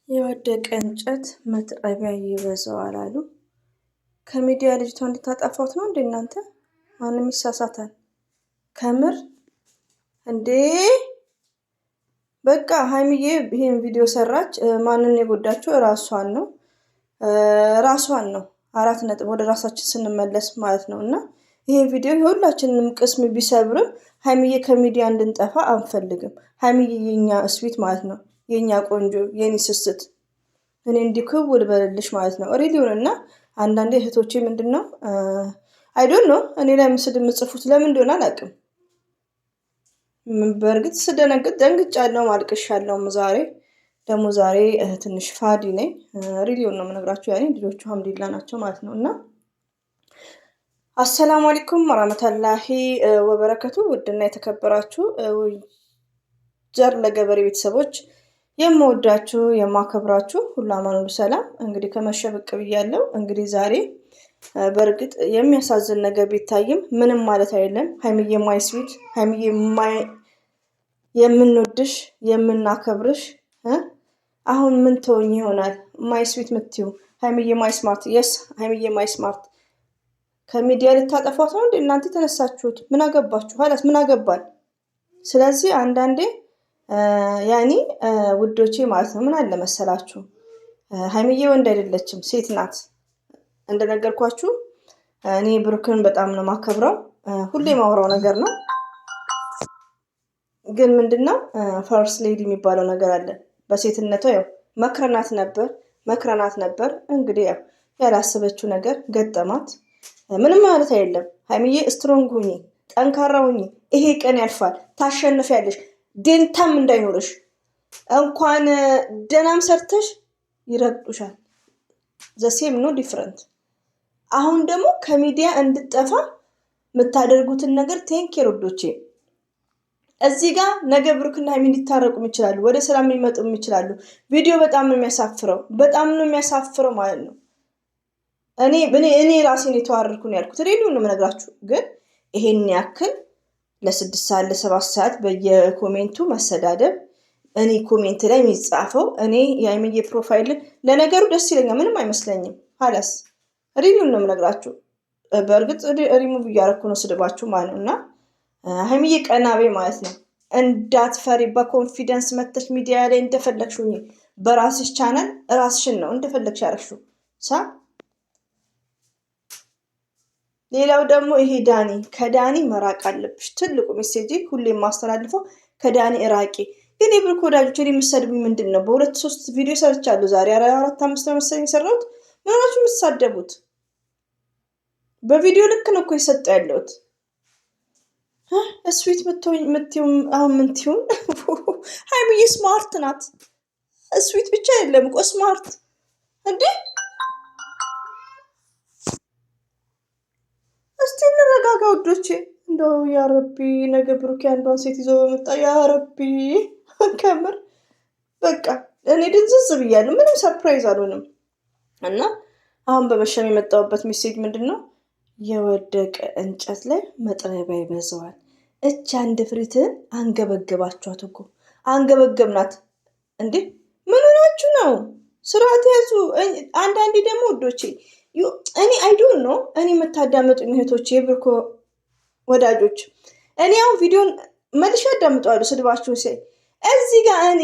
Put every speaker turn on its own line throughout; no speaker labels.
የወደቀ እንጨት መጥረቢያ ይበዛዋል አሉ። ከሚዲያ ልጅቷ እንድታጠፋት ነው እንዴ እናንተ? ማንም ይሳሳታል። ከምር እንዴ በቃ ሀይሚዬ ይሄን ቪዲዮ ሰራች። ማንን የጎዳችው? ራሷን ነው። 4 ወደ ራሳችን ስንመለስ ማለት ነው። እና ይሄ ቪዲዮ የሁላችንንም ቅስም ቢሰብርም ሀይሚዬ ከሚዲያ እንድንጠፋ አንፈልግም። ሀይሚዬ የኛ እስዊት ማለት ነው። የኛ ቆንጆ የኔ ስስት እኔ እንዲክው ልበልልሽ ማለት ነው። ሪሊውን እና አንዳንዴ እህቶቼ ምንድነው አይ ዶንት ኖ እኔ ላይ ምስል የምጽፉት ለምን እንደሆነ አላውቅም። በእርግጥ ስደነግጥ ደንግጫለሁ፣ አልቅሻለሁ። ዛሬ ትንሽ ፋዲ ነኝ። ሪሊውን ነው የምነግራችሁ። ያኔ ልጆቹ ሀምዲላ ናቸው ማለት ነው። እና አሰላሙ አለይኩም ወራህመቱላሂ ወበረከቱ። ውድና የተከበራችሁ ዘር ለገበሬ ቤተሰቦች የምወዳችሁ የማከብራችሁ ሁሉ አማን ሁሉ ሰላም። እንግዲህ ከመሸብቅ ብያለሁ። እንግዲህ ዛሬ በእርግጥ የሚያሳዝን ነገር ቢታይም ምንም ማለት አይደለም። ሀይሚዬ ማይ ስዊት፣ ሀይሚዬ ማይ የምንወድሽ የምናከብርሽ አሁን ምን ተወኝ ይሆናል ማይ ስዊት ምትዩ ሀይሚዬ ማይ ስማርት። የስ ሀይሚዬ ማይ ስማርት ከሚዲያ ልታጠፏት ነው እንዴ እናንተ የተነሳችሁት? ምን አገባችሁ? ኋላስ ምን አገባል? ስለዚህ አንዳንዴ ያኔ ውዶቼ ማለት ነው ምን አለ መሰላችሁ፣ ሀይሚዬ ወንድ አይደለችም ሴት ናት። እንደነገርኳችሁ እኔ ብሩክን በጣም ነው ማከብረው። ሁሌ ማውራው ነገር ነው። ግን ምንድነው ፈርስት ሌዲ የሚባለው ነገር አለ። በሴትነቷ ያው መክረናት ነበር። እንግዲህ ያው ያላሰበችው ነገር ገጠማት። ምንም ማለት አይደለም። ሀይሚዬ ስትሮንግ ሁኚ፣ ጠንካራ ሁኚ። ይሄ ቀን ያልፋል፣ ታሸንፊያለሽ። ደንታም እንዳይኖርሽ። እንኳን ደናም ሰርተሽ ይረግጡሻል። ዘሴም ኖ ዲፍረንት። አሁን ደግሞ ከሚዲያ እንድጠፋ የምታደርጉትን ነገር ቴንኬር ወዶቼ። እዚህ ጋር ነገ ብሩክና ሀይሚ ሊታረቁም ይችላሉ፣ ወደ ሰላም ሊመጡም ይችላሉ። ቪዲዮ በጣም ነው የሚያሳፍረው ማለት ነው። እኔ ራሴን የተዋረድኩ ነው ያልኩት። ሬዲዮ ነው የምነግራችሁ። ግን ይሄን ያክል ለ6 ሰዓት ለ7 ሰዓት በየኮሜንቱ መሰዳደብ፣ እኔ ኮሜንት ላይ የሚጻፈው እኔ የሀይሚዬ ፕሮፋይል ለነገሩ ደስ ይለኛል፣ ምንም አይመስለኝም። ሀላስ ሬዲዮ ነው የምነግራችሁ። በእርግጥ ሪሙቭ እያደረኩ ነው ስድባችሁ ማለት ነው። እና ሀይሚዬ ቀናቤ ማለት ነው። እንዳትፈሪ፣ በኮንፊደንስ መተሽ ሚዲያ ላይ እንደፈለግሽው በራስሽ ቻናል ራስሽን ነው እንደፈለግሽ ያረግሽው ሳ ሌላው ደግሞ ይሄ ከዳኒ መራቅ አለብሽ። ትልቁ ሜሴጅ ሁሌ የማስተላልፈው ከዳኒ እራቂ። ግን የብሩክ ወዳጆች እኔ የምትሰድቡኝ ምንድን ነው? በ2-3 ቪዲዮ ሰርቻለሁ ዛሬ 4-5 ነው መሰለኝ የሰራሁት። ምን ሆናችሁ የምትሳደቡት? በቪዲዮ ልክ ነው እኮ የሰጠው ያለሁት። ስዊት ምትዩም አሁን ምን ትዩን? ሀይሚዬ ስማርት ናት። ስዊት ብቻ አይደለም እኮ ስማርት እንዴ! እስቲ እንረጋጋ ውዶቼ። እንደው ያረቢ ነገ ብሩክ አንዷን ሴት ይዞ በመጣ ያረቢ። ከምር በቃ እኔ ድንዝዝ ብያለሁ። ምንም ሰርፕራይዝ አልሆንም። እና አሁን በመሸም የመጣሁበት ሜሴጅ ምንድን ነው? የወደቀ እንጨት ላይ መጥረቢያ ይበዛዋል። እች አንድ ፍሪትን አንገበገባችኋት እኮ አንገበገብናት እንዴ! ምን ሆናችሁ ነው? ስርዓት ያዙ። አንዳንዴ ደግሞ ውዶቼ እኔ አይዶን ነው እኔ የምታዳመጡኝ እህቶቼ የብሩክ ወዳጆች፣ እኔ አሁን ቪዲዮን መልሼ አዳምጠዋለሁ ስድባችሁን ሲል እዚህ ጋር እኔ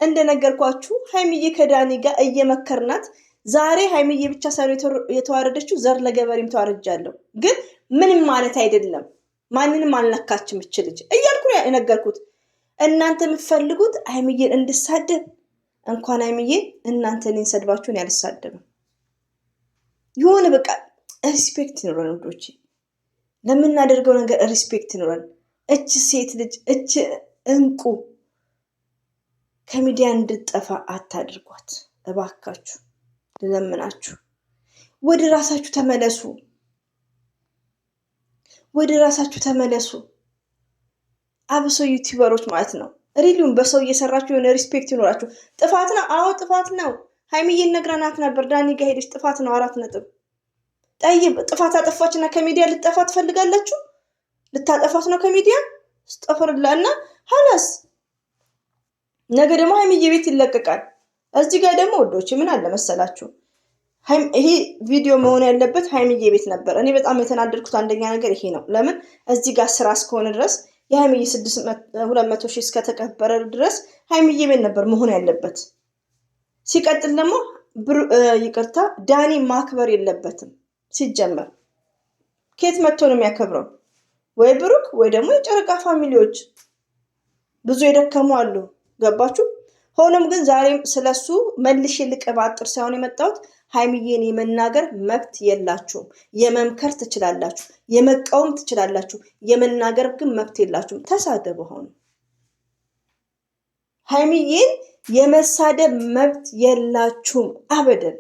እንደነገርኳችሁ ሀይሚዬ ከዳኒ ጋር እየመከርናት ዛሬ ሀይሚዬ ብቻ ሳይሆን የተዋረደችው ዘር ለገበሬም ተዋረጃለሁ። ግን ምንም ማለት አይደለም። ማንንም አልነካችም እች ልጅ እያልኩ ነው የነገርኩት። እናንተ የምትፈልጉት ሀይሚዬን እንድሳደብ፣ እንኳን ሀይሚዬን እናንተ እኔን ሰድባችሁን ያልሳደብም። የሆነ በቃ ሪስፔክት ይኖረን ውዶቼ፣ ለምናደርገው ነገር ሪስፔክት ይኖረን። እች ሴት ልጅ እች እንቁ ከሚዲያ እንድጠፋ አታድርጓት እባካችሁ፣ ልለምናችሁ። ወደ ራሳችሁ ተመለሱ። አብሶ ዩቲዩበሮች ማለት ነው። ሪሊውን በሰው እየሰራችሁ የሆነ ሪስፔክት ይኖራችሁ። ጥፋት ነው። አዎ ጥፋት ነው። ሀይሚዬን ነግረናት ነበር። ዳኒ ጋር ሄደች ጥፋት ነው 4 ነጥብ። ጠይብ ጥፋት አጠፋችና ከሚዲያ ልጠፋ ትፈልጋላችሁ? ልታጠፋት ነው ከሚዲያ ስጠፈርላ እና ሀላስ ነገ ደግሞ ሀይሚዬ ቤት ይለቀቃል። እዚህ ጋር ደግሞ ወዶች ምን አለ መሰላችሁ ይሄ ቪዲዮ መሆን ያለበት ሀይሚዬ ቤት ነበር። እኔ በጣም የተናደድኩት አንደኛ ነገር ይሄ ነው። ለምን እዚህ ጋር ስራ እስከሆነ ድረስ የሀይሚዬ 200 ሺህ እስከተከበረ ድረስ ሀይሚዬ ቤት ነበር መሆን ያለበት። ሲቀጥል ደግሞ ይቅርታ ዳኒ ማክበር የለበትም ሲጀመር። ኬት መጥቶ ነው የሚያከብረው? ወይ ብሩክ ወይ ደግሞ የጨረቃ ፋሚሊዎች ብዙ የደከሙ አሉ። ገባችሁ? ሆኖም ግን ዛሬም ስለሱ መልሼ ልቀባጥር ሳይሆን የመጣሁት ሀይሚዬን የመናገር መብት የላችሁም። የመምከር ትችላላችሁ፣ የመቃወም ትችላላችሁ፣ የመናገር ግን መብት የላችሁም። ተሳደቡ። ሆኖ ሀይሚዬን የመሳደብ መብት የላችሁም አበደን።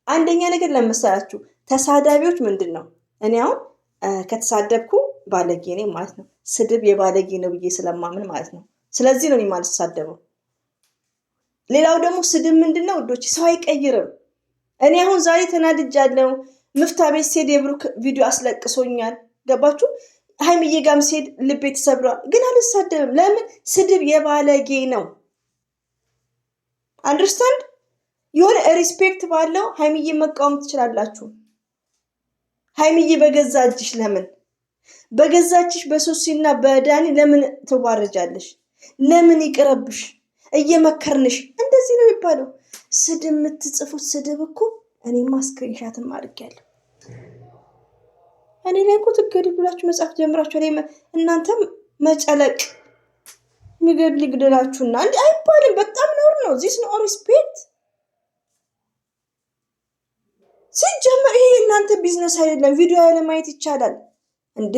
አንደኛ ነገር ለመሰላችሁ ተሳዳቢዎች ምንድን ነው? እኔ አሁን ከተሳደብኩ ባለጌ ነኝ ማለት ነው። ስድብ የባለጌ ነው ብዬ ስለማምን ማለት ነው። ስለዚህ ነው እኔ የማልሳደበው። ሌላው ደግሞ ስድብ ምንድን ነው ውዶች? ሰው አይቀይርም። እኔ አሁን ዛሬ ተናድጃለሁ። ምፍታ ቤት ስሄድ የብሩክ ቪዲዮ አስለቅሶኛል። ገባችሁ? ሀይሚዬ ጋም ስሄድ ልቤ ተሰብሯል። ግን አልሳደብም። ለምን? ስድብ የባለጌ ነው። አንደርስታንድ? የሆነ ሪስፔክት ባለው ሀይሚዬ መቃወም ትችላላችሁ። ሀይሚዬ በገዛ እጅሽ ለምን በገዛችሽ በሶሲና በዳኒ ለምን ትዋረጃለሽ? ለምን ይቅረብሽ? እየመከርንሽ እንደዚህ ነው የሚባለው። ስድብ የምትጽፉት ስድብ እኮ እኔማ ስክሪንሻትም አድርጌያለሁ። እኔ ላይ እኮ ትገዱ ብላችሁ መጻፍ ጀምራችሁ እናንተም መጨለቅ የሚገድል ይግደላችሁና እንዲ አይባልም። በጣም ነውር ነው። ዚስ ነው ሪስፔክት። ሲጀመር ይሄ እናንተ ቢዝነስ አይደለም። ቪዲዮ ያለ ማየት ይቻላል እንዴ?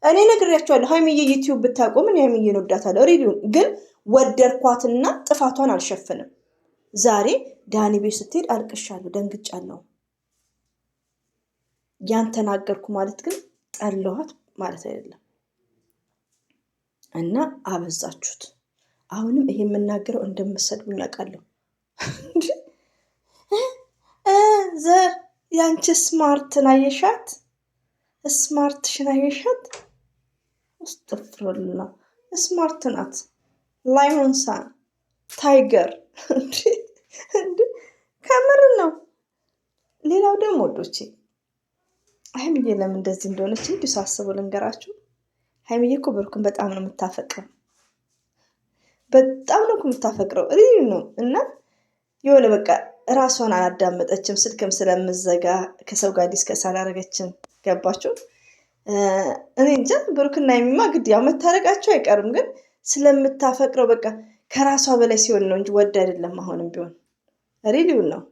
እኔ ነግሬያቸዋለሁ። ሀይሚዬ ዩቲዩብ ብታቆም እኔ ሀይሚዬን ወዳታለሁ። ሪዲዮ ግን ወደድኳትና ጥፋቷን አልሸፍንም። ዛሬ ዳኒ ቤት ስትሄድ አልቅሻለሁ፣ ደንግጫለሁ። ያን ተናገርኩ ማለት ግን ጠለኋት ማለት አይደለም። እና አበዛችሁት። አሁንም ይሄ የምናገረው እንደምሰድቡኝ አውቃለሁ። ዘር ያንቺ ስማርትን አየሻት? ስማርትሽን አየሻት? አስተፍሩላ ስማርት ናት። ላይሆንሳ ታይገር ከምር ነው። ሌላው ደግሞ ወዶቼ ሀይሚዬ ለምን እንደዚህ እንደሆነች እንዲሁ ሳስበው ልንገራችሁ። ሀይሚዬ እኮ ብሩክን በጣም ነው የምታፈቅረው። በጣም ነው የምታፈቅረው ሪል ነው። እና የሆነ በቃ ራሷን አላዳመጠችም። ስልክም ስለምዘጋ ከሰው ጋር ዲስከስ አላደረገችም። ገባችሁ? እኔ እንጃ ብሩክና ሀይሚማ ግድ ያው መታረቃቸው አይቀርም፣ ግን ስለምታፈቅረው በቃ ከራሷ በላይ ሲሆን ነው እንጂ ወድ አይደለም። አሁንም ቢሆን ሪሊውን ነው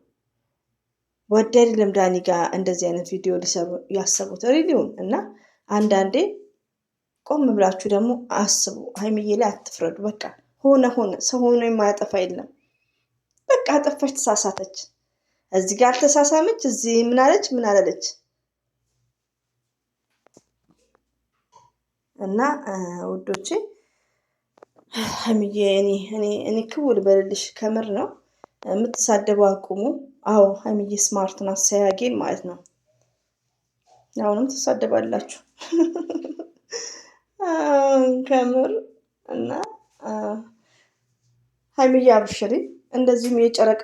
ወድ አይደለም። ዳኒ ጋር እንደዚህ አይነት ቪዲዮ ሊሰሩ ያሰቡት ሪሊውን። እና አንዳንዴ ቆም ብላችሁ ደግሞ አስቡ። ሀይሚዬ ላይ አትፍረዱ። በቃ ሆነ ሰው ሆኖ የማያጠፋ የለም። በቃ አጠፋች፣ ተሳሳተች። እዚህ ጋር ተሳሳመች፣ እዚህ ምን አለች። እና ውዶቼ ሀይሚዬ እኔ ክውል በልልሽ ከምር ነው የምትሳደበው። አቁሙ። አዎ ሀይሚዬ ስማርት ናት፣ ሳያጌን ማለት ነው። አሁንም ትሳደባላችሁ ከምር። እና ሀይሚዬ አብሽሪ። እንደዚሁም የጨረቃ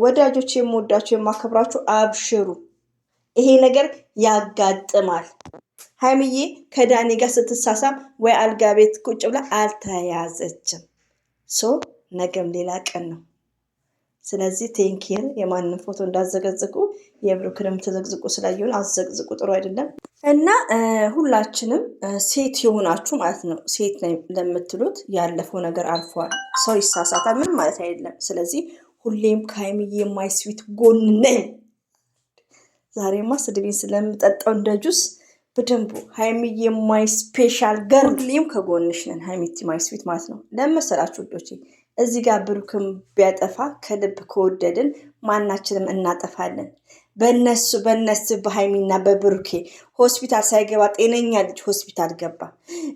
ወዳጆች የምወዳችሁ የማከብራችሁ አብሽሩ። ይሄ ነገር ያጋጥማል። ሀይሚዬ ከዳኒ ጋር ስትሳሳም ወይ አልጋ ቤት ቁጭ ብላ አልተያዘችም። ነገም ሌላ ቀን ነው። ስለዚህ ቴንኪር። የማንም ፎቶ እንዳዘገዝቁ የብሩክንም ተዘግዝቁ ስላየሆን አዘግዝቁ፣ ጥሩ አይደለም። እና ሁላችንም ሴት የሆናችሁ ማለት ነው፣ ሴት ለምትሉት ያለፈው ነገር አልፏል። ሰው ይሳሳታል፣ ምንም ማለት አይደለም። ስለዚህ ሁሌም ከሀይሚዬ የማይስዊት ጎን ነኝ። ዛሬማ ስድቤን ስለምጠጣው እንደ ጁስ በደንቡ ሀይሚዬ የማይ ስፔሻል ገርል፣ ሁሌም ከጎንሽ ነን። ሀይሚቲ ማይ ስዊት ማለት ነው። ለመሰላችሁ ውዶቼ እዚህ ጋር ብሩክም ቢያጠፋ ከልብ ከወደድን ማናችንም እናጠፋለን። በነሱ በሀይሚና በብሩኬ ሆስፒታል ሳይገባ ጤነኛ ልጅ ሆስፒታል ገባ፣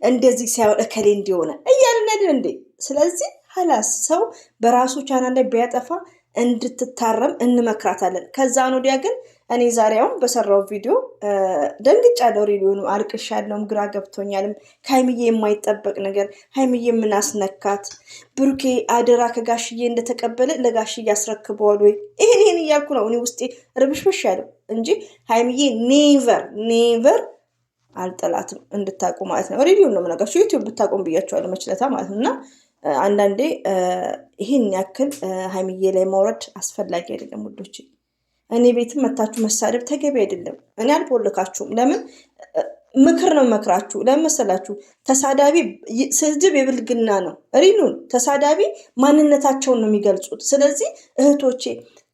እንደዚህ ሳይሆን እከሌ እንዲሆነ እያልን አይደል እንዴ? ስለዚህ ሀላስ ሰው በራሱ ቻናል ላይ ቢያጠፋ እንድትታረም እንመክራታለን። ከዛን ወዲያ ግን እኔ ዛሬውን በሰራው ቪዲዮ ደንግጫለሁ። ሪሊዮኑ አልቅሻለሁም፣ ግራ ገብቶኛልም። ከሀይሚዬ የማይጠበቅ ነገር ሀይሚዬ ምን አስነካት? ብሩኬ አደራ ከጋሽዬ እንደተቀበለ ለጋሽዬ ያስረክበዋል ወይ? ይሄን እያልኩ ነው እኔ ውስጤ ርብሽብሽ ያለው እንጂ ሀይሚዬ ኔቨር አልጠላትም እንድታቁ ማለት ነው። ሪሊዮን ነው የምነግራችሁ። ዩቲዩብ ብታቁም ብያቸዋለሁ መችለታ ማለት ነው። እና አንዳንዴ ይህን ያክል ሀይሚዬ ላይ ማውረድ አስፈላጊ አይደለም ውዶች። እኔ ቤትም መታችሁ መሳደብ ተገቢ አይደለም። እኔ አልቦልካችሁም። ለምን ምክር ነው መክራችሁ። ለምን መሰላችሁ? ተሳዳቢ ስድብ የብልግና ነው። ሪኑን ተሳዳቢ ማንነታቸውን ነው የሚገልጹት። ስለዚህ እህቶቼ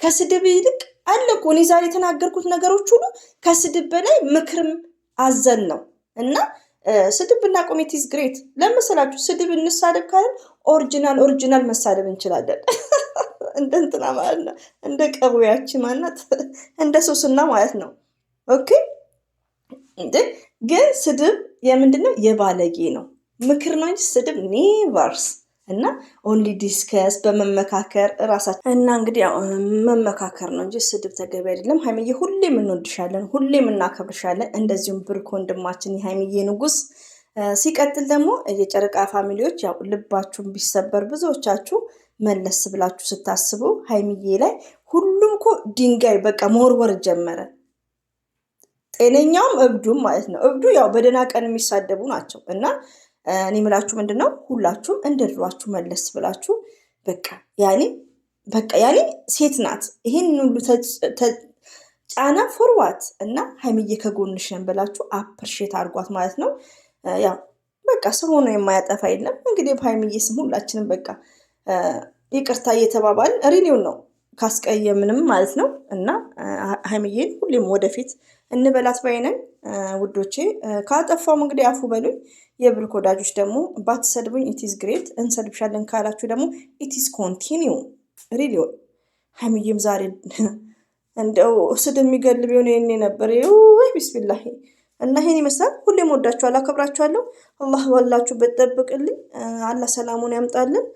ከስድብ ይልቅ አለኩ እኔ ዛሬ የተናገርኩት ነገሮች ሁሉ ከስድብ በላይ ምክርም አዘል ነው እና ስድብ ብናቆም ኢት ኢዝ ግሬት። ለመሰላችሁ ስድብ እንሳደብ ካለን ኦሪጂናል መሳደብ እንችላለን። እንደ እንትና ማለት ነው፣ እንደ ቀቡያች ማናት እንደ ሱስና ማለት ነው። ኦኬ ግን ስድብ የምንድነው? የባለጌ ነው። ምክር ነው እንጂ ስድብ ኔቨርስ እና ኦንሊ ዲስከስ በመመካከር ራሳችን እና እንግዲህ መመካከር ነው እንጂ ስድብ ተገቢ አይደለም። ሀይሚዬ ሁሌም እንወድሻለን፣ ሁሌም እናከብርሻለን። እንደዚሁም ብሩክ ወንድማችን የሀይሚዬ ንጉስ። ሲቀጥል ደግሞ የጨረቃ ፋሚሊዎች ያው ልባችሁን ቢሰበር ብዙዎቻችሁ መለስ ብላችሁ ስታስቡ ሀይሚዬ ላይ ሁሉም እኮ ድንጋይ በቃ መወርወር ጀመረ። ጤነኛውም እብዱም ማለት ነው። እብዱ ያው በደህና ቀን የሚሳደቡ ናቸው እና እኔ ምላችሁ ምንድነው ሁላችሁም እንደድሯችሁ መለስ ብላችሁ በቃ ያኔ ሴት ናት ይሄን ሁሉ ጫና ፎርዋት እና ሀይሚዬ ከጎንሽ ነን ብላችሁ አፕሪሼት አድርጓት ማለት ነው። ያው በቃ ሰው ሆኖ የማያጠፋ የለም። እንግዲህ በሀይሚዬ ስም ሁላችንም በቃ ይቅርታ እየተባባልን ሪሊውን ነው ካስቀየምንም ማለት ነው እና ሀይሚዬን ሁሌም ወደፊት እንበላት ባይነን ውዶቼ። ካጠፋውም እንግዲህ አፉ በሉኝ። የብሩክ ወዳጆች ደግሞ ባትሰድቡኝ ኢቲዝ ግሬት፣ እንሰድብሻለን ካላችሁ ደግሞ ኢቲዝ ኮንቲኒው። ሪሊውን ሀይሚዬም ዛሬ እንደው ስድብ የሚገል ቢሆን ይሄኔ ነበር። ወይ ቢስሚላሂ እና ይሄን ይመስላል። ሁሌም ወዳችኋለሁ፣ አከብራችኋለሁ። አላህ ባላችሁበት ጠብቅልኝ። አላህ ሰላሙን ያምጣልን።